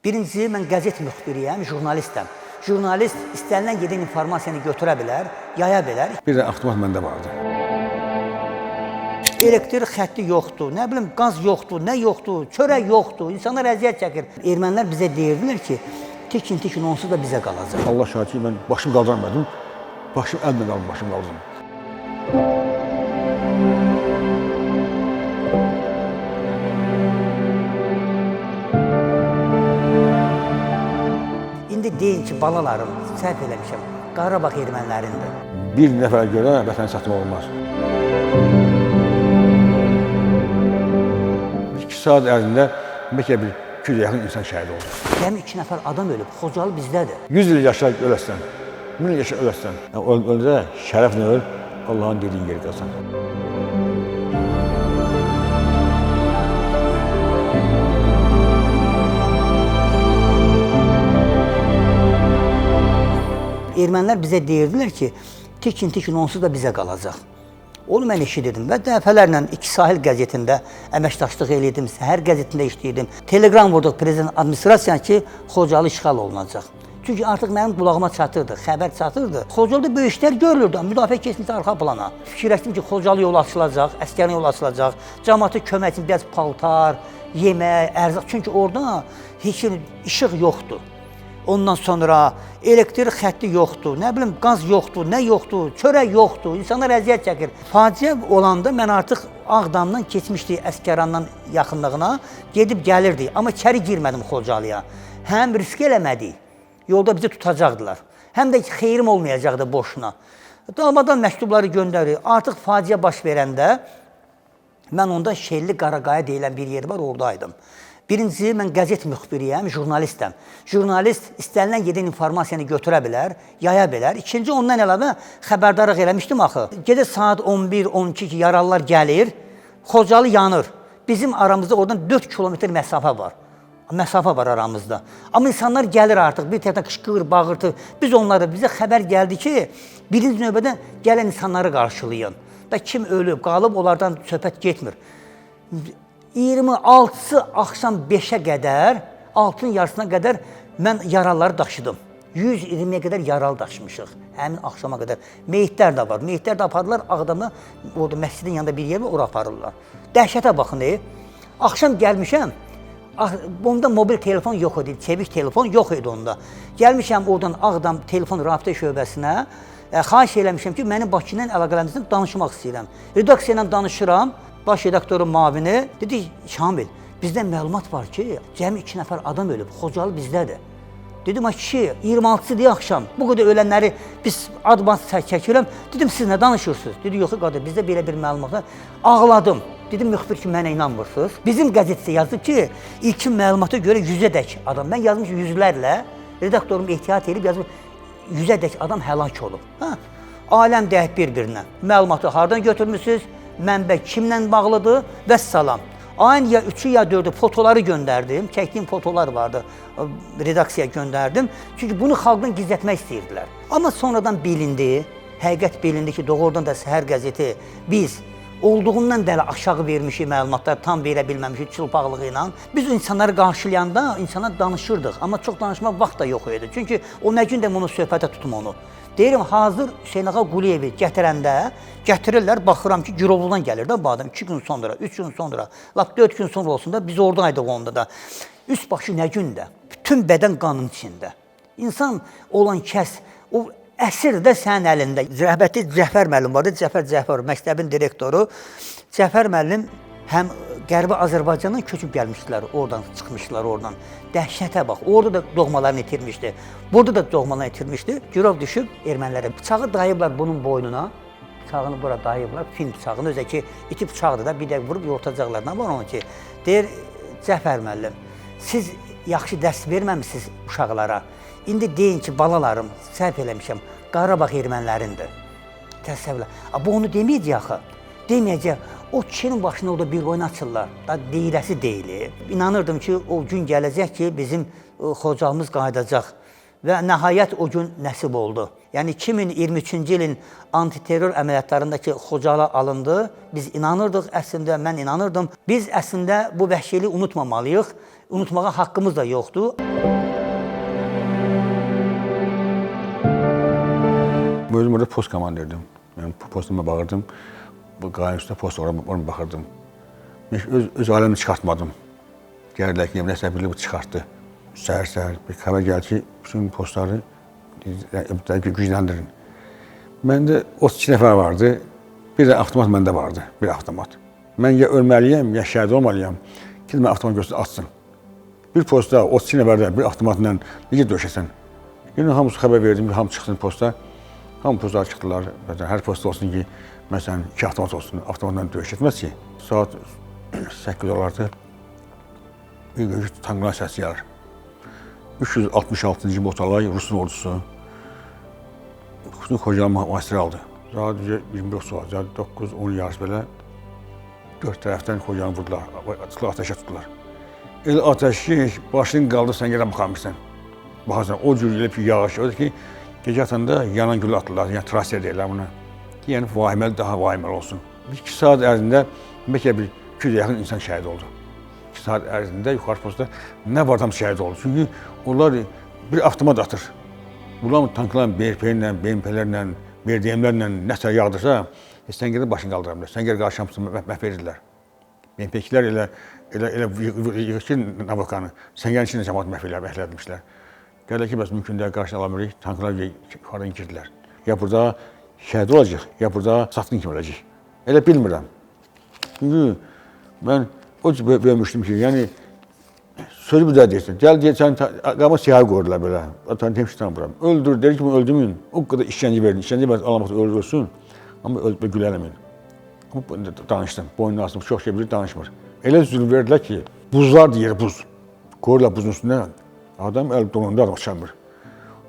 Birincisi, mən qəzet müxbiriyəm, jurnalistəm. Jurnalist istənilən gedən informasiyanı götürə bilər, yaya bilər. Bir də avtomat məndə vardı. Elektrik xətti yoxdur, nə bilim, qaz yoxdur, nə yoxdur, çörək yoxdur, insanlar əziyyət çəkir. Ermənilər bizə deyirdilər ki, tikin, onsuz da bizə qalacaq. Allah şahid ki, mən başım qaldırmadım, başım əllə qaldım, başım qaldırdım. İndi deyin ki, balalarım, səhv eləmişəm, Qarabağ ermənilərindir. Bir nəfərə görə vətəni satmaq olmaz. 2 saat ərzində bəlkə bir 200-ə yaxın insan şəhid oldu. Gəmi 2 nəfər adam ölüb, Xocalı bizdədir. 100 il yaşa öləsən, 1000 il yaşa öləsən. Öldürə şərəflə öl, Allahın dediyin yeri qalsan. Ermənilər bizə deyirdilər ki, tikin, onsuz da bizə qalacaq. Onu mən eşidirdim və dəfələrlə İki Sahil qəzetində əməkdaşlıq edirdim, Səhər qəzetində işləyirdim. Telegram vurduq prezident administrasiyasına ki, Xocalı işğal olunacaq. Çünki artıq mənim qulağıma çatırdı, xəbər çatırdı. Xocalıda böyük işlər görülürdü, müdafiə keçmişdi arxa plana. Fikirləşdim ki, Xocalı yolu açılacaq, əsgərin yolu açılacaq, cəmaatı kömək üçün biraz paltar, yemək, ərzaq. Çünki orada heç işıq yoxdur. Ondan sonra elektrik xətti yoxdur, nə bilim, qaz yoxdur, nə yoxdur, çörək yoxdur, insanlar əziyyət çəkir. Faciə olanda mən artıq Ağdamdan keçmişdik Əsgərandan yaxınlığına, gedib gəlirdik. Amma içəri girmədim Xocalıya. Həm risk eləmədik, yolda bizi tutacaqdılar. Həm də xeyrim olmayacaqdı boşuna. Damadan məktubları göndərir. Artıq faciə baş verəndə mən onda Şelli Qaraqaya deyilən bir yer var, oradaydım. Birincisi, mən qəzet müxbiriyəm, jurnalistəm. Jurnalist istənilən gedən informasiyanı götürə bilər, yaya bilər. İkinci, ondan əlavə xəbərdarlıq eləmişdim axı. Gecə saat 11-12 ki, yaralılar gəlir, Xocalı yanır. Bizim aramızda oradan 4 kilometr məsafə var. Məsafə var aramızda. Amma insanlar gəlir artıq, bir tərəfdən qışqır, bağırtı. Biz onlara, bizə xəbər gəldi ki, birinci növbədə gələn insanları qarşılayın. Da kim ölüb, qalıb, onlardan söhbət getmir. 26-sı axşam 5-ə qədər, 6-nın yarısına qədər mən yaralıları daşıdım. 120-yə qədər yaralı daşımışıq, həmin axşama qədər. Meyitlər də var, meyitlər də aparırlar, Ağdamda, orada məscidin yanında bir yer var, ora aparırlar. Dəhşətə baxın, axşam gəlmişəm, onda mobil telefon yox idi, çevik telefon yox idi onda. Gəlmişəm oradan Ağdam telefon rabitə şöbəsinə, xahiş eləmişəm ki, mənim Bakı ilə əlaqələrinizdən danışmaq istəyirəm. Redaksiya ilə danışıram. Baş redaktorun mavini dedi, Şamil, bizdən məlumat var ki, cəmi 2 nəfər adam ölüb, Xocalı bizdədir. Dedim, kişi, 26-sı deyə axşam, bu qədər ölənləri biz ad-bas çəkirəm. Dedim, siz nə danışırsınız? Dedi, yox, qadır, bizdə belə bir məlumat var. Ağladım. Dedim, müxbir ki, mənə inanmırsınız. Bizim qəzetdə yazdı ki, ilkin məlumata görə 100-ədək adam. Mən yazmışım yüzlərlə, redaktorum ehtiyat edib yazmış, 100-ədək adam həlak olub. Aləm dəyib bir-birinə. Məlumatı hardan götürmüşsünüz? Mənbə kimlə bağlıdır və salam. Ayın ya 3-ü ya 4-ü fotoları göndərdim, çəkdiyim fotolar vardı, redaksiyaya göndərdim. Çünki bunu xalqdan gizlətmək istəyirdilər. Amma sonradan bilindi, həqiqət bilindi ki, doğrudan da Səhər qəzeti biz olduğundan bəli aşağı vermişik məlumatlar, tam verə bilməmişik çılpaqlığı ilə. Biz insanları qarşılayanda insanlar danışırdıq, amma çox danışmaq vaxt da yox idi. Çünki o nə gün də bunu söhbətə tutum onu. Deyirəm, hazır Hüseyn Ağa Quliyevi gətirəndə, gətirirlər, baxıram ki, Girovludan gəlir də bu adam 2 gün sonra, 3 gün sonra, lap 4 gün sonra olsun da biz oradaydıq onda da. Üst başı nə gündə, bütün bədən qanın içində. İnsan olan kəs, o əsir də sənin əlində. Rəhbətli Cəfər müəllim vardı, Cəfər Cəfər, məktəbin direktoru. Cəfər müəllim həm Qərbi Azərbaycandan köçüb gəlmişdilər, oradan çıxmışdılar oradan. Dəhşətə bax, orada da doğmalarını itirmişdi, burada da doğmalarını itirmişdi. Girov düşüb ermənilərə bıçağı dayıblar bunun boynuna, bıçağını bura dayıblar, fin bıçağını, özə ki, iti bıçaqdır da, bir də vurub yortacaqlar. Nə var onun ki? Deyir, Cəfər müəllim, siz yaxşı dərs verməmişsiniz uşaqlara. İndi deyin ki, balalarım, səhv eləmişəm, Qarabağ ermənilərindir. Təsəvvürlə. Bu onu deməyəcək axı. Deməyəcək, o kişinin başına orada bir oyun açırlar. Da deyiləsi deyil. İnanırdım ki, o gün gələcək ki, bizim Xocalımız qayıdacaq. Və nəhayət o gün nəsib oldu. Yəni 2023-cü ilin antiterror əməliyyatlarındakı Xocalı alındı. Biz inanırdıq əslində, mən inanırdım. Biz əslində bu vəhşiliyi unutmamalıyıq. unutmağa haqqımız da yoxdur. Özüm orada post komandirdim. Yəni postuma bağırdım. Bu qayın üstə post ona baxırdım. Öz aləmini çıxartmadım. Gəldilər ki, nəsə biri bu çıxartdı. Səhər bir xəbər gəldi ki, bütün postları gücləndirin. Məndə 32 nəfər vardı. Bir də avtomat məndə vardı. Bir avtomat. Mən ya ölməliyəm, ya şəhid olmalıyam. Ki, mən avtomat göstər açsın. Bir posta 32 nəfərdə bir avtomatla necə döşəsən? Yəni hamısı xəbər verdim ki, hamı çıxsın posta. Hamı postlar çıxdılar. Hər posta olsun ki, məsələn, 2 avtomat olsun. Avtomatla döyüş etməz ki. Saat 8 olardı. Bir tanklar səsi gəlir. 366-cı motorlar Rusun ordusu. Bütün Xocalı mühasirə aldı. Saat 25 saat, 9-10 yarış belə 4 tərəfdən Xocalı vurdular. Ateşə tutdular. Elə ateş ki, başın qaldı, sən yerə baxamırsan. Baxarsan, o cür elə bir yağış oldu ki, gecə atanda yanan güllə atdılar, yəni trasiya deyirlər buna. Yəni vahiməli, daha vahiməli olsun. 2 saat ərzində bəlkə bir 200-ə yaxın insan şəhid oldu. 2 saat ərzində yuxarı postda nə var tam şəhid oldu. Çünki onlar bir avtomat atır. Bunlar tanklarla, BRP-lə, BMP-lərlə, BRDM-lərlə nəsə yağdırsa, sən gəlir başını qaldıra bilər. Sən gəlir qarşı hamısını məhv edirlər. BMP-kilər elə yığır ki, Navokanı, sən gəlin içində cəmaat məhv edilmişlər. Gəlir ki, bəs mümkün deyil, qarşına alamırıq, tanklar yuxarıdan girdilər. Ya burada şəhid olacaq, ya burada satqın kimi olacaq. Elə bilmirəm. Çünki mən o cür böyümüşdüm ki, yəni sözü bir də deyirsən, gəl deyirsən, qama siyahı qoyurlar belə, atanı temşikdən buram. Öldür, deyir ki, bunu öldürməyin, o qədər işgəncə verin, işgəncə verin, alamaq öldürsün, amma güləməyin. Amma danışdım, boynunu asdım, çox şey bilir, danışmır. Elə zülm verdilər ki, buzlar deyir, buz. Qoyurlar buzun üstündə, adam əl donunda adam uçamır.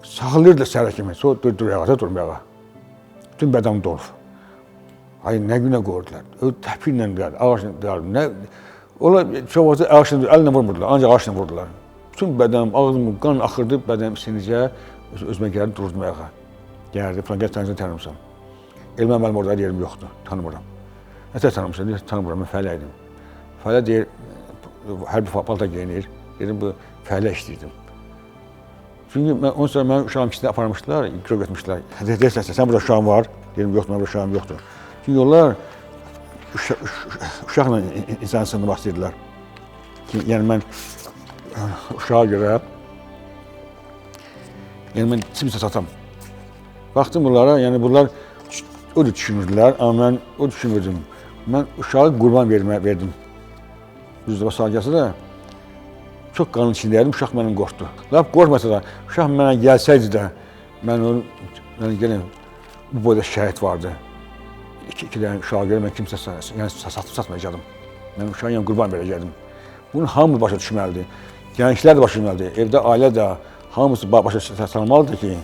Sağlayırlar səhərə kimi, sonra durmayağa. Bütün bədəni dolub. Ay, nə günə qoyurdular, təpinlə gəldi, ağaçla gəldi, onlar çox vaxt ağaçla, əlinlə vurmurdular, ancaq ağaçla vurdular. Bütün bədənim, ağzım, qan axırdı, bədənim sinicə, özümə gəldi, durdum ayağa. Gəldi, falan, gəl tanısan, tanımırsam. Elmən mənim orada yerim yoxdur, tanımıram. Nətər tanımırsan, deyir, tanımıram, mən fəhlə idim. Fəhlə deyir, hər bir palta geyinir, dedim, bu fəhlə işləyirdim. Çünki ondan sonra mənim uşağım ikisini aparmışdılar, kilo götürmüşdülər. Deyirsən, sən burada uşağın var, dedim, yoxdur, mənim uşağım yoxdur. Çünki onlar uşaqla insanı sınırmaq istəyirlər. Yəni mən uşağa görə, yəni mən kimsə satam. Baxdım bunlara, yəni bunlar o da düşünürdülər, amma mən o düşünürdüm. Mən uşağı qurban verdim. Düzdür, salgası da çox qanın içindəydim, uşaq məndən qorxdu. Lap qorxmasa da, uşaq mənə gəlsəydi də, mən onu gəlin, bu boyda şəhid vardı. İki dənə uşağa görə mən kimsə satmayacaqdım. Mən uşağa yəni qurban verəcəkdim. Bunu hamı başa düşməlidir. Gənclər də başa düşməlidir. Evdə ailə də hamısı başa salmalıdır ki,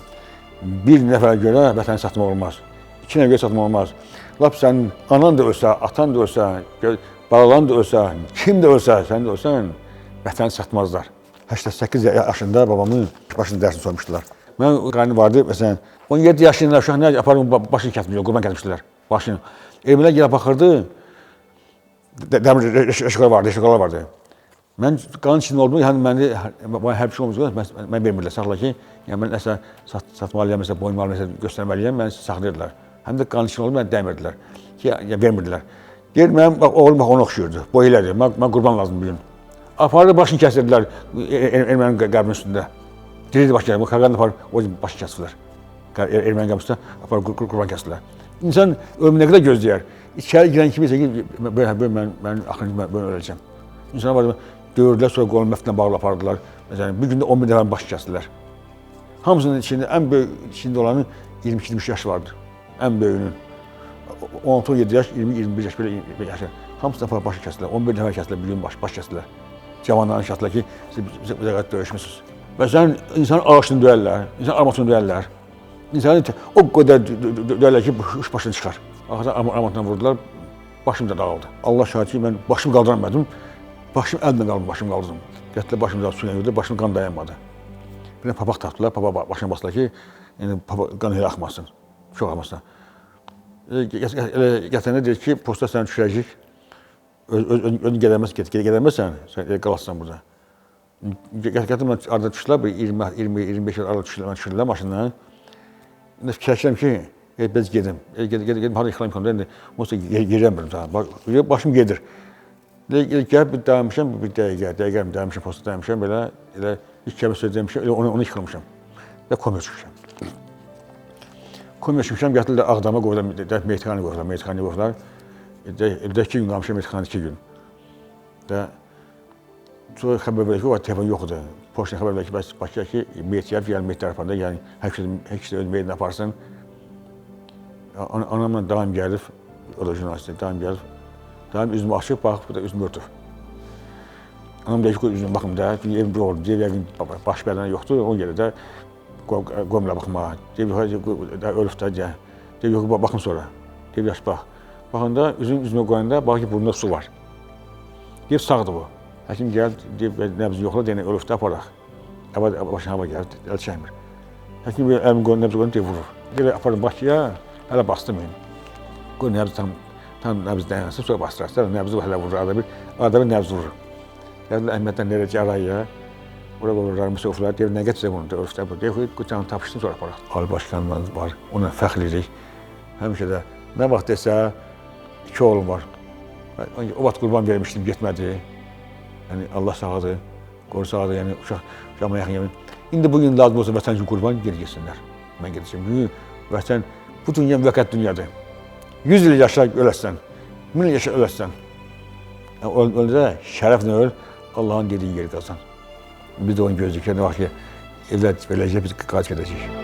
bir nəfərə görə vətəni satmaq olmaz. 2 nəfərə görə satmaq olmaz. Lap sənin anan da ölsə, atan da ölsə, balaların da ölsə, kim də ölsə, sən də ölsən, vətəni satmazlar. 88 yaşında babamın başını dərsini sormuşdular. Mən qaynı vardı, məsələn, 17 yaşında uşaq nə aparım, başını kəsmişlər, qurban kəsmişlər. Başını. Ermənilər gəlib baxırdı, dəmir reşoqalar vardı. Mən qanın içində olduğum, yəni məni hər bir şey olmuş, mən vermirlər, saxla ki, yəni mən nəsə satmalıyam, məsələn, boyunmalı, məsələn, göstərməliyəm, məni saxlayırdılar. Həm də qanın içində olduğum, məni dəmirdilər ki, vermirdilər. Deyir, mənim oğlum onu oxşuyurdu, boy elədi, mən qurban lazım bir gün. Apardı, başını kəsirdilər ermənin qəbrinin üstündə. Diridi başı gəlir, bu qaqanı aparıb, o başı kəsirlər. Ermənin qəbrinin üstündə aparıb qurban kəsirlər. İnsan ölümünə qədər gözləyər. İçəri girən kimi isə ki, mən axırıncı böyle öləcəm. İnsanlar var, döyürdülər, sonra qolun məftinə bağlı apardılar. Məsələn, bir gündə 11 dəfə başı kəsirlər. Hamısının içində, ən böyük içində olanın 22-23 yaşı vardı. Ən böyüyünün. 16-17 yaş, 20-21 yaş belə yaşı. Hamısına aparıb başı kəsirlər. 11 dəfə kəsirlər, bir gün baş kəsirlər. Cavanlarını şartlar ki, siz bizə qədər döyüşmüsünüz. Və sən insanın ağaçını döyərlər, insanın armatını döyərlər. İnsanı o qədər döyərlər ki, uç başını çıxar. Arxadan armatından vurdular, başım da dağıldı. Allah şahid ki, mən başımı qaldıramadım. Başım əllə qaldı, başımı qaldırdım. Gətirdilər başımı suyla yürüdü, başım qan dayanmadı. Bir də papaq tapdılar, papaq başına basdılar ki, yəni qan elə axmasın, çox axmasın. Gətirəndə deyir ki, posta səni düşürəcək. Özün gedəməzsən, sən qalasın burada. Gətirmə arada düşdülər, 20-25 il arada düşdülər maşından. İndi fikirləşirəm ki, bez gedim. Gedim, hara yıxılayım konuda, indi onsuz yerəm bilmirəm. Başım gedir. Gəlib bir dayanmışam, bir dəqiqə dayanmışam, posta dayanmışam, belə, elə ilk kəbə söz demişəm, elə onu yıxılmışam. Və komaya düşmüşəm. Komaya düşmüşəm, gətirirlər Ağdama qoydular, meyitxanaya qoydular. Evdə 2 gün qalmışam, meyitxanada 2 gün. Və sonra xəbər verdi ki, o telefon yoxdur. Poçtaya xəbər verdi ki, Bakıya ki, meyit gəlib, yəni meyitlər apardı, yəni hər kişi öz meyitini aparsın. Anamla daim gəlib, o da jurnalistdir, daim gəlib. Daim üzümü açıb, baxıb, bu da üzümü örtüb. Anam deyir ki, üzümü baxım da, evim bir oldu, deyir, yəqin baş bələnə yoxdur, o yerə də qoyumla baxmağa. Deyir, ölüb də, deyir, yox, baxım sonra. Deyir, yaş bax. Baxanda, üzümə qoyanda, bax ki, burnunda su var. Deyir, sağdır bu. Həkim gəldi, deyir, nəbzi yoxla, deyir, ölüb də aparaq. Başına hava gəldi, əl çəkmir. Həkim əlimi qoyun, nəbzi qoyun, deyir, vurur. Deyir, apardım Bakıya, hələ bastım mıyım. Qoy nəbzi tam nəbzi dayansın, sonra bastırasın. Nəbzi hələ vurur, arada bir nəbzi vurur. Gəldilə Əhməddən nerə Cərayya, oraya qoyurlar, müsoflar, deyir, nə gətirsə bunu, deyir, ölüb də bu. Deyir, canı tapışsın, sonra aparaq. Ali başkanımız var, ona fəxr edirik. Həmişə də nə vaxt desə, 2 oğlum var. O vaxt qurban vermişdim, getmədi. Yəni Allah sağadır, qorusadır, yəni uşağıma yaxın yemin. İndi bugün lazım olsa vətən üçün qurban geri getsinlər. Mən gedəcəm. Bugün vətən, bu dünya müvəqqət dünyadır. 100 il yaşa öləsən, 1000 il yaşa öləsən. Öldü də şərəflə öl, Allahın dediyi yeri qazan. Biz də onu gözləyik. Yəni vaxt ki, evlər beləcə biz qaç gedəcəyik.